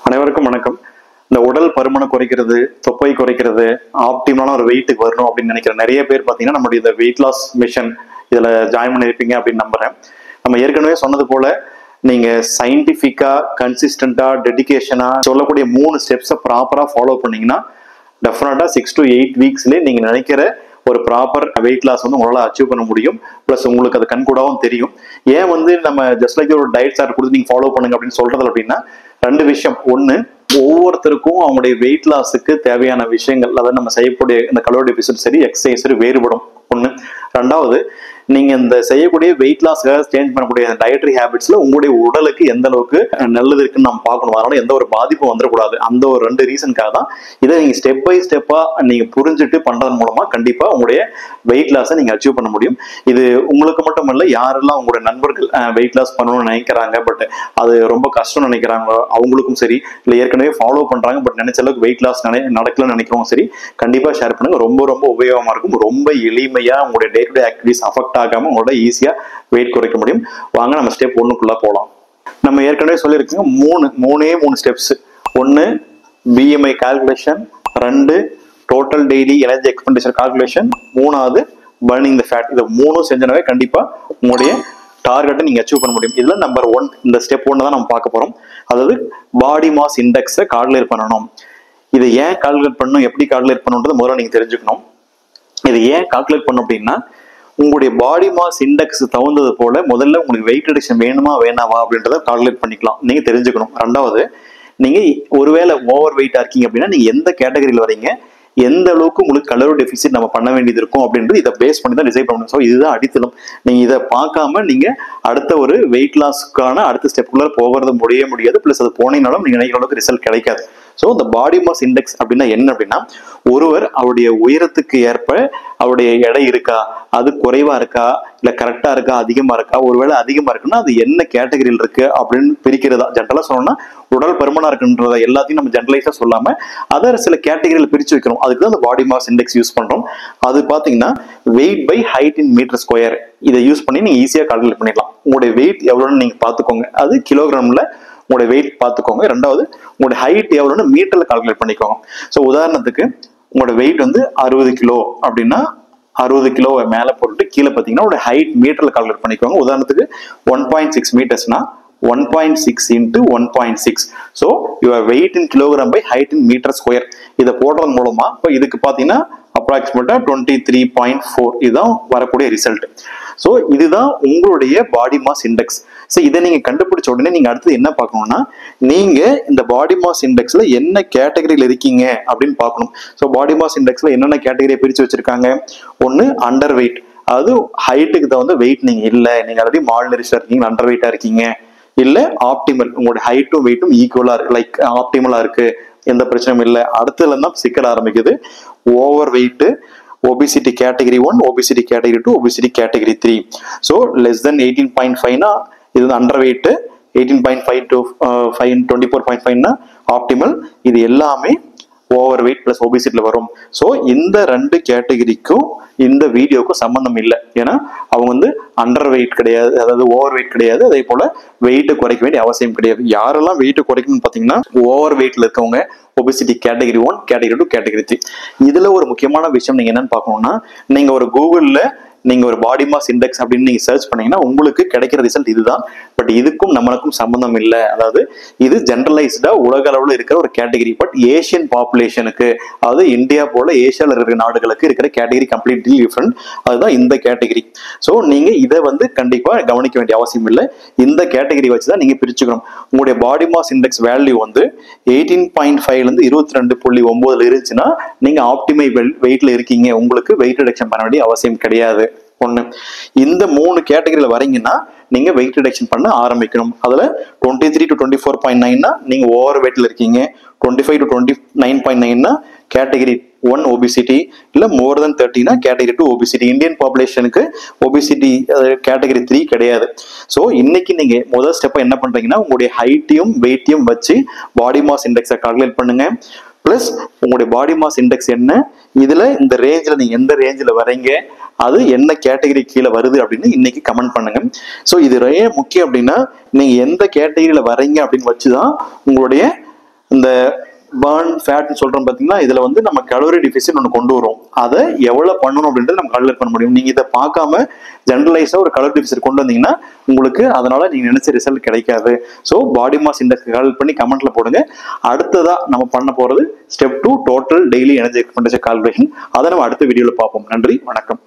அனைவருக்கும் வணக்கம். இந்த உடல் பருமனை குறைக்கிறது, தொப்பை குறைக்கிறது, ஆப்டிமலான ஒரு வெயிட்டுக்கு வரணும் அப்படின்னு நினைக்கிற நிறைய பேர் பார்த்தீங்கன்னா நம்மளுடைய இந்த வெயிட் லாஸ் மிஷன் இதில் ஜாயின் பண்ணியிருப்பீங்க அப்படின்னு நம்புறேன். நம்ம ஏற்கனவே சொன்னது போல நீங்க சயின்டிஃபிக்கா, கன்சிஸ்டண்டா, டெடிகேஷனா சொல்லக்கூடிய 3 ஸ்டெப்ஸை ப்ராப்பரா ஃபாலோ பண்ணீங்கன்னா டெஃபினட்டா 6 to 8 வீக்ஸ்லேயே நீங்க நினைக்கிற ஒரு ப்ராப்பர் வெயிட் லாஸ் வந்து உங்களால் அச்சீவ் பண்ண முடியும். ப்ளஸ் உங்களுக்கு அது கண்கூடாவும் தெரியும். ஏன் வந்து நம்ம ஜஸ்ட் லைக் ஒரு டயட் சார்ட் கொடுத்து நீங்க ஃபாலோ பண்ணுங்க அப்படின்னு சொல்றது அப்படின்னா 2 விஷயம். ஒன்று, ஒவ்வொருத்தருக்கும் அவங்களுடைய வெயிட் லாஸுக்கு தேவையான விஷயங்கள், அதாவது நம்ம செய்யக்கூடிய இந்த கலோரி டெபிசிட் சரி, எக்ஸசைஸ் சரி வேறுபடும். ஒன்று. ரெண்டாவது, நீங்க இந்த செய்யக்கூடிய வெயிட் லாஸ்க்காக சேஞ்ச் பண்ணக்கூடிய டயட்ரி ஹேபிட்ஸ்ல உங்களுடைய உடலுக்கு எந்த அளவுக்கு நல்லது இருக்குன்னு நம்ம பார்க்கணும். அதனால எந்த ஒரு பாதிப்பும் வந்துடக்கூடாது. அந்த ஒரு 2 ரீசனுக்காக தான் இதை நீங்க ஸ்டெப் பை ஸ்டெப்பா நீங்க புரிஞ்சுட்டு பண்றது மூலமா கண்டிப்பா உங்களுடைய வெயிட் லாஸை நீங்க அச்சீவ் பண்ண முடியும். இது உங்களுக்கு மட்டும் இல்ல, யாரெல்லாம் உங்களுடைய நண்பர்கள் வெயிட் லாஸ் பண்ணணும்னு நினைக்கிறாங்க பட் அது ரொம்ப கஷ்டம் நினைக்கிறாங்க அவங்களுக்கும் சரி, இல்லை ஏற்கனவே ஃபாலோ பண்றாங்க பட் நினைச்ச அளவுக்கு வெயிட் லாஸ் நடக்கலன்னு நினைக்கிறோம் சரி, கண்டிப்பா ஷேர் பண்ணுங்க. ரொம்ப ரொம்ப உபயோகமா இருக்கும். ரொம்ப எளிமையா உங்களுடைய day to day activities affect ஆகாம உங்களோட ஈஸியா வெயிட் குறைக்க முடியும். வாங்க நம்ம ஸ்டெப் 1க்குள்ள போலாம். நம்ம ஏற்கனவே சொல்லியிருக்கோங்க மூணே 3 steps. 1 BMI calculation, 2 total daily energy expenditure calculation, 3வது பர்னிங் த ஃபேட். இது 3 செஞ்சனாவே கண்டிப்பா உங்களுடைய டார்கெட்டை நீங்க அச்சீவ் பண்ண முடியும். இதுல நம்பர் 1, இந்த ஸ்டெப் 1 தான் நம்ம பார்க்க போறோம். அதாவது பாடி மாஸ் இண்டெக்ஸை கால்குலேட் பண்ணணும். இதை ஏன் கால்குலேட் பண்ணணும், எப்படி கால்குலேட் பண்ணணுன்றது முதல்ல நீங்க தெரிஞ்சுக்கணும். இது ஏன் கால்குலேட் பண்ணும் அப்படின்னா, உங்களுடைய பாடி மாஸ் இண்டெக்ஸ் தகுந்தது போல முதல்ல உங்களுக்கு வெயிட் ரிடக்ஷன் வேணுமா வேணாவா அப்படின்றத கால்குலேட் பண்ணிக்கலாம். நீங்க தெரிஞ்சுக்கணும். ரெண்டாவது, நீங்க ஒருவேளை ஓவர் வெயிட்டா இருக்கீங்க அப்படின்னா நீங்க எந்த கேட்டகரியில் வரீங்க, எந்த அளவுக்கு உங்களுக்கு கலோரி டெபிசிட் நம்ம பண்ண வேண்டியது இருக்கும் அப்படின்றது இதை பேஸ் பண்ணி தான் டிசைட் பண்ணணும். ஸோ இதுதான் அடித்தளம். நீங்க இதை பார்க்காம நீங்க அடுத்த ஒரு வெயிட் லாஸ்க்கான அடுத்த ஸ்டெப்புக்குள்ள போகிறது முடியாது. பிளஸ் அது போனீங்கனாலும் நீங்க நினைக்கிற அளவுக்கு ரிசல்ட் கிடைக்காது. ஸோ இந்த பாடி மாஸ் இண்டெக்ஸ் அப்படின்னா என்ன அப்படின்னா, ஒருவர் அவருடைய உயரத்துக்கு ஏற்ப அவருடைய எடை இருக்கா, அது குறைவா இருக்கா, இல்ல கரெக்டா இருக்கா, அதிகமா இருக்கா, ஒருவேளை அதிகமா இருக்குன்னா அது என்ன கேட்டகரியில் இருக்கு அப்படின்னு பிரிக்கிறதா. ஜென்ரலா சொல்லணும்னா உடல் பருமனா இருக்குன்றத எல்லாத்தையும் நம்ம ஜென்ரலைஸா சொல்லாம அதை சில கேட்டகரியில் பிரிச்சு வைக்கணும். அதுக்கு தான் அந்த பாடி மாஸ் இண்டெக்ஸ் யூஸ் பண்றோம். அது பாத்தீங்கன்னா weight by height in metre square. இதை யூஸ் பண்ணி நீங்க ஈஸியா கால்குலேட் பண்ணிடலாம். உங்களுடைய வெயிட் எவ்வளோன்னு நீங்க பாத்துக்கோங்க. அது கிலோகிராம்ல உங்களுடைய வெயிட் பார்த்துக்கோங்க. ரெண்டாவது, உங்களுடைய ஹைட் எவ்வளோன்னு மீட்டர்ல கால்குலேட் பண்ணிக்கோங்க. ஸோ உதாரணத்துக்கு உங்களோட வெயிட் வந்து 60 கிலோ அப்படின்னா 60 கிலோவை மேலே போட்டுட்டு கீழே பார்த்தீங்கன்னா உங்களுடைய ஹைட் மீட்டர்ல கால்குலேட் பண்ணிக்கோங்க. உதாரணத்துக்கு 1.6 மீட்டர்ஸ்னா 1.6 into 1.6. So your weight in kilogram by height in metre square. இதை போடுறது மூலமா இப்போ இதுக்கு பார்த்தீங்கன்னா அப்ராக்சிமேட்டா 23.4 இதுதான் வரக்கூடிய ரிசல்ட். ஸோ இதுதான் உங்களுடைய பாடி மாஸ் இண்டெக்ஸ். ஸோ இதை நீங்க கண்டுபிடிச்ச உடனே நீங்க அடுத்தது என்ன பார்க்கணும்னா, நீங்க இந்த பாடி மாஸ் இண்டெக்ஸ்ல என்ன கேட்டகரியில் இருக்கீங்க அப்படின்னு பார்க்கணும். ஸோ பாடி மாஸ் இண்டெக்ஸ்ல என்னென்ன கேட்டகரியை பிரிச்சு வச்சிருக்காங்க. 1 அண்டர் வெயிட், அதாவது ஹைட்டுக்கு தகுந்த வெயிட் நீங்க இல்லை, நீங்க ஆல்ரெடி மால் நரிஷா இருக்கீங்க, அண்டர் வெயிட்டா இருக்கீங்க. இல்ல ஆப்டிமல், உங்களுடைய ஹைட்டும் வெயிட்டும் ஈக்குவலா இருக்கு, லைக் ஆப்டிமலா இருக்கு, எந்த பிரச்சனையும் இல்லை. அடுத்ததுல தான் சிக்கல் ஆரம்பிக்குது. Over weight, obesity category 1, obesity category 2, obesity category 3. So less than 18.5 இது அண்டர் வெயிட், 18.5 to 24.5 ஆப்டிமல். இது எல்லாமே ஓவர் வெயிட் பிளஸ் ஒபிசிட்டில வரும். ஸோ இந்த 2 கேட்டகரிக்கும் இந்த வீடியோக்கும் சம்பந்தம் இல்லை. ஏன்னா அவங்க வந்து அண்டர் வெயிட் கிடையாது, அதாவது ஓவர் வெயிட் கிடையாது, அதே போல வெயிட்டை குறைக்க வேண்டிய அவசியம் கிடையாது. யாரெல்லாம் வெயிட்டை குறைக்கணும்னு பார்த்தீங்கன்னா ஓவர் வெயிட்ல இருக்கவங்க, ஒபிசிட்டி கேட்டகரி 1, கேட்டகரி 2, கேட்டகரி 3. இதுல ஒரு முக்கியமான விஷயம் நீங்க என்னன்னு பார்க்கணும்னா, நீங்க ஒரு கூகுள்ல நீங்க ஒரு பாடி மாஸ் இண்டெக்ஸ் அப்படின்னு நீங்க சர்ச் பண்ணீங்கன்னா உங்களுக்கு கிடைக்கிற ரிசல்ட் இதுதான். பட் இதுக்கும் நம்மளுக்கும் சம்பந்தம் இல்லை. அதாவது இது ஜென்ரலைஸ்டா உலக அளவில் இருக்கிற ஒரு கேட்டகரி. பட் ஏசியன் பாப்புலேஷனுக்கு, அதாவது இந்தியா போல ஏசியாவில் இருக்கிற நாடுகளுக்கு இருக்கிற கேட்டகரி கம்ப்ளீட்லி டிஃப்ரெண்ட். அதுதான் இந்த கேட்டகரி. ஸோ நீங்க இதை வந்து கண்டிப்பா கவனிக்க வேண்டிய அவசியம் இல்லை. இந்த கேட்டகரி வச்சுதான் நீங்க பிரிச்சுக்கணும். உங்களுடைய பாடி மாஸ் இண்டெக்ஸ் வேல்யூ வந்து 18.5 இருந்து 22.9 இருந்துச்சுன்னா நீங்க ஆப்டிமை வெயிட்ல இருக்கீங்க, உங்களுக்கு வெயிட் ரிடக்ஷன் பண்ண வேண்டிய அவசியம் கிடையாது. 1 இந்த 3 கேட்டகரியில வரீங்கன்னா நீங்க வெயிட் ரிடக்ஷன் பண்ண ஆரம்பிக்கணும். அதுல 23 to 24.9 நீங்க ஓவர் வெயிட்ல இருக்கீங்க, 25 to 29.9 கேட்டகரி 1 ஒபிசிட்டி, இல்ல more than 30 category 2 obesity. Indian பாப்புலேஷனுக்கு ஒபிசிட்டி கேட்டகரி 3 கிடையாது. ஸோ இன்னைக்கு நீங்க முதல் ஸ்டெப்பை என்ன பண்றீங்கன்னா, உங்களுடைய ஹைட்டையும் வெயிட்டையும் வச்சு பாடி மாஸ் இண்டெக்ஸை கால்குலேட் பண்ணுங்க. பிளஸ் உங்களுடைய பாடி மாஸ் இண்டெக்ஸ் என்ன, இதுல இந்த ரேஞ்சில் நீங்க எந்த ரேஞ்சில் வரீங்க, அது என்ன கேட்டகரி கீழே வருது அப்படின்னு இன்னைக்கு கமெண்ட் பண்ணுங்க. ஸோ இது ஏன் முக்கியம் அப்படின்னா, நீங்க எந்த கேட்டகரியில வரீங்க அப்படின்னு வச்சுதான் உங்களுடைய இந்த பர்ன் ஃபேட் சொல்றோம் பாத்தீங்கன்னா, இதுல வந்து நம்ம கலோரி டிஃபிசிட் ஒன்று கொண்டு வரும். அதை எவ்வளவு பண்ணணும் அப்படின்றது நம்ம கால்குலேட் பண்ண முடியும். நீங்க இதை பார்க்காம ஜெனரலைஸா ஒரு கலோரி டிஃபிசிட் கொண்டு வந்தீங்கன்னா உங்களுக்கு அதனால நீங்க நினைச்ச ரிசல்ட் கிடைக்காது. So body mass index calculate பண்ணி கமெண்ட்ல போடுங்க. அடுத்ததா நம்ம பண்ண போறது step 2 total daily energy expenditure calculation. அதை நம்ம அடுத்த வீடியோல பார்ப்போம். நன்றி, வணக்கம்.